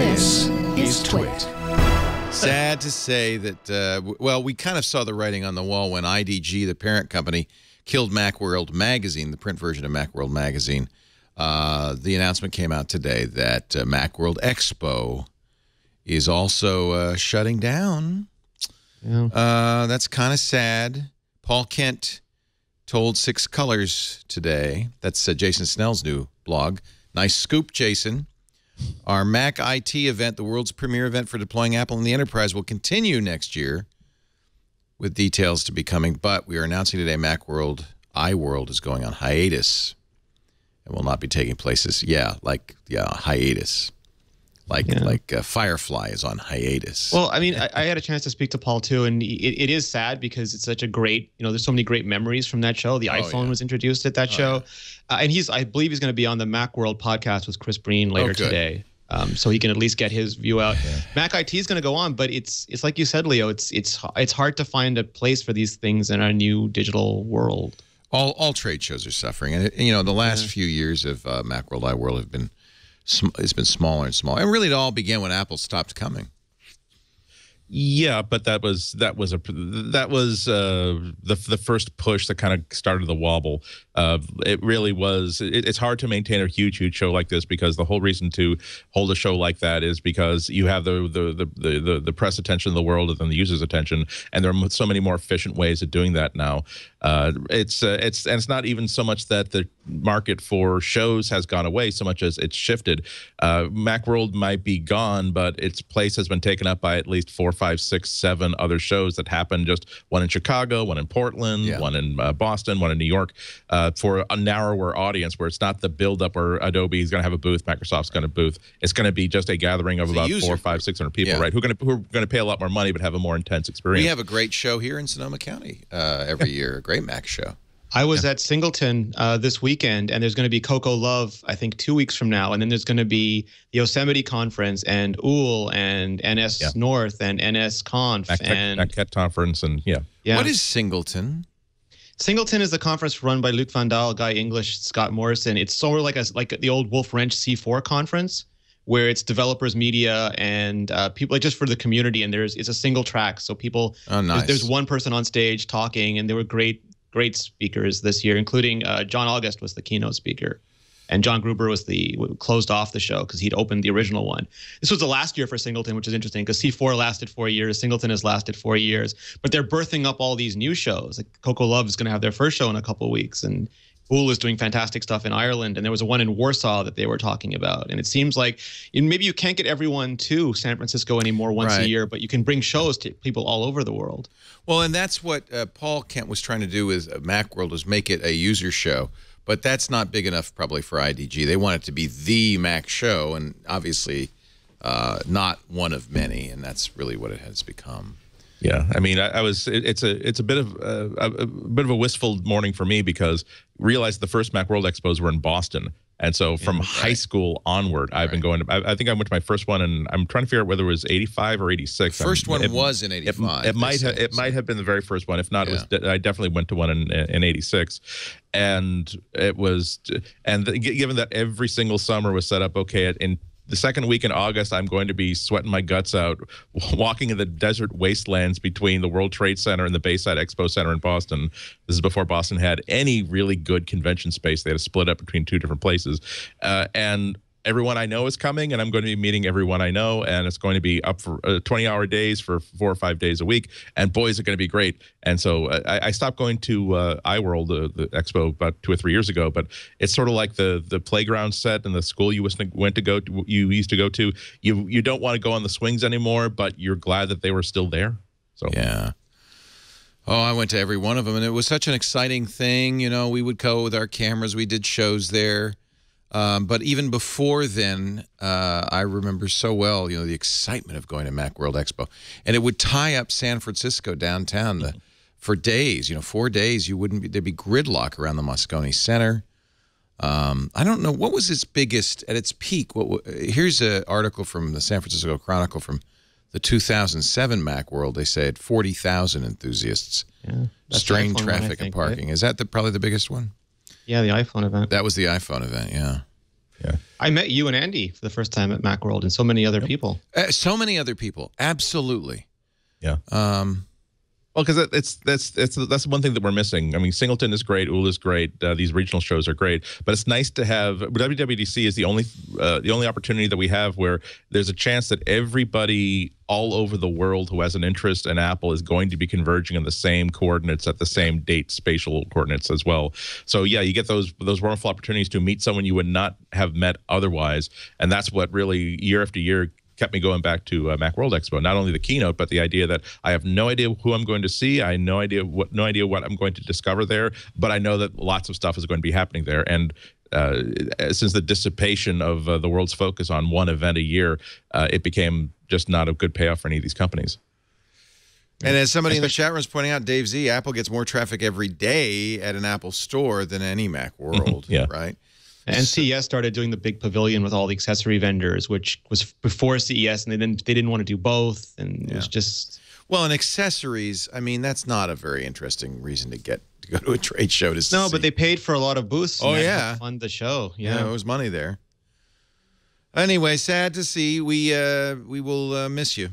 This is TWiT. Sad to say that, well, we kind of saw the writing on the wall when IDG, the parent company, killed Macworld magazine, the print version of Macworld magazine. The announcement came out today that Macworld Expo is also shutting down. Yeah. That's kind of sad. Paul Kent told Six Colors today. That's Jason Snell's new blog. Nice scoop, Jason. Our Mac IT event, the world's premier event for deploying Apple in the enterprise, will continue next year with details to be coming. But we are announcing today Macworld, iWorld is going on hiatus and will not be taking place. Hiatus. Like Firefly is on hiatus. Well, I mean, I had a chance to speak to Paul too, and it is sad because it's such a great, there's so many great memories from that show. The iPhone was introduced at that show, and I believe he's going to be on the Macworld podcast with Chris Breen later today, so he can at least get his view out. Yeah. Mac IT is going to go on, but it's like you said, Leo. It's hard to find a place for these things in our new digital world. All trade shows are suffering, and the last few years of Macworld, iWorld have been. It's been smaller and smaller, and really it all began when Apple stopped coming. Yeah, but that was the first push that kind of started the wobble. It really was. It's hard to maintain a huge show like this because the whole reason to hold a show like that is because you have the press attention of the world and then the user's attention, and there are so many more efficient ways of doing that now. It's not even so much that the market for shows has gone away so much as it's shifted. Macworld might be gone, but its place has been taken up by at least 4, 5, 6, 7 other shows that happen. Just one in Chicago, one in Portland, one in Boston, one in New York, for a narrower audience where it's not the buildup where Adobe is going to have a booth, Microsoft's going to booth. It's going to be just a gathering of about 400, 500, 600 people, right? Who are going to pay a lot more money but have a more intense experience. We have a great show here in Sonoma County every year, a great Mac show. I was at Singleton this weekend, and there's going to be Coco Love, I think, 2 weeks from now. And then there's going to be the Yosemite Conference and OOL and NS North and NS Conf. and MacCat Conference. And What is Singleton? Singleton is the conference run by Luc Van Daal, Guy English, Scott Morrison. It's sort of like the old Wolf Wrench C4 conference, where it's developers, media, and people, like just for the community. And it's a single track, so people. Oh, nice. There's one person on stage talking, and there were great speakers this year, including John August was the keynote speaker, and John Gruber was closed off the show because he'd opened the original one. This was the last year for Singleton, which is interesting because C4 lasted 4 years, Singleton has lasted 4 years, but they're birthing up all these new shows. Like Coco Love is going to have their first show in a couple of weeks, and OOL is doing fantastic stuff in Ireland, and there was one in Warsaw that they were talking about. And it seems like maybe you can't get everyone to San Francisco anymore once a year, but you can bring shows to people all over the world. Well, and that's what Paul Kent was trying to do with Macworld, is make it a user show. But that's not big enough probably for IDG. They want it to be the Mac show, and obviously not one of many, and that's really what it has become. Yeah, I mean, it's a bit of a wistful morning for me because realized the first Macworld Expos were in Boston, and so from high school onward, I've been going to. I think I went to my first one, and I'm trying to figure out whether it was '85 or '86. First one was in '85. It might have been the very first one. If not, I definitely went to one in '86, and it was given that every single summer was set up in the second week in August, I'm going to be sweating my guts out, walking in the desert wastelands between the World Trade Center and the Bayside Expo Center in Boston. This is before Boston had any really good convention space. They had to split up between 2 different places. And everyone I know is coming, and I'm going to be meeting everyone I know, and it's going to be up for 20-hour days for 4 or 5 days a week, and boy, is it going to be great. And so I stopped going to iWorld, the expo, about 2 or 3 years ago, but it's sort of like the playground set and the school you used to go to. You don't want to go on the swings anymore, but you're glad that they were still there. So yeah. Oh, I went to every one of them, and it was such an exciting thing. We would go with our cameras. We did shows there. But even before then, I remember so well, the excitement of going to Macworld Expo. And it would tie up San Francisco downtown for days, 4 days. There'd be gridlock around the Moscone Center. I don't know, what was its biggest, at its peak? Here's an article from the San Francisco Chronicle from the 2007 Macworld. They said 40,000 enthusiasts. Yeah, strained traffic and parking. Right? Is that probably the biggest one? Yeah, the iPhone event. That was the iPhone event, yeah. Yeah. I met you and Andy for the first time at Macworld, and so many other people. So many other people. Absolutely. Yeah. Well, because that's one thing that we're missing. I mean, Singleton is great, UL is great. These regional shows are great, but it's nice to have. WWDC is the only opportunity that we have where there's a chance that everybody all over the world who has an interest in Apple is going to be converging in the same coordinates at the same date, spatial coordinates as well. So yeah, you get those wonderful opportunities to meet someone you would not have met otherwise, and that's what really year after year kept me going back to Macworld Expo. Not only the keynote, but the idea that I have no idea who I'm going to see. I have no idea what I'm going to discover there. But I know that lots of stuff is going to be happening there. And since the dissipation of the world's focus on one event a year, it became just not a good payoff for any of these companies. And as somebody in the chat room is pointing out, Dave Z, Apple gets more traffic every day at an Apple store than any Macworld, yeah. right? And CES started doing the big pavilion with all the accessory vendors, which was before CES, and they didn't want to do both, and it was just. Well, and accessories, I mean, that's not a very interesting reason to go to a trade show to see. No, but they paid for a lot of booths. Oh, and yeah. fund the show. Yeah, it was money there. Anyway, sad to see. We will miss you.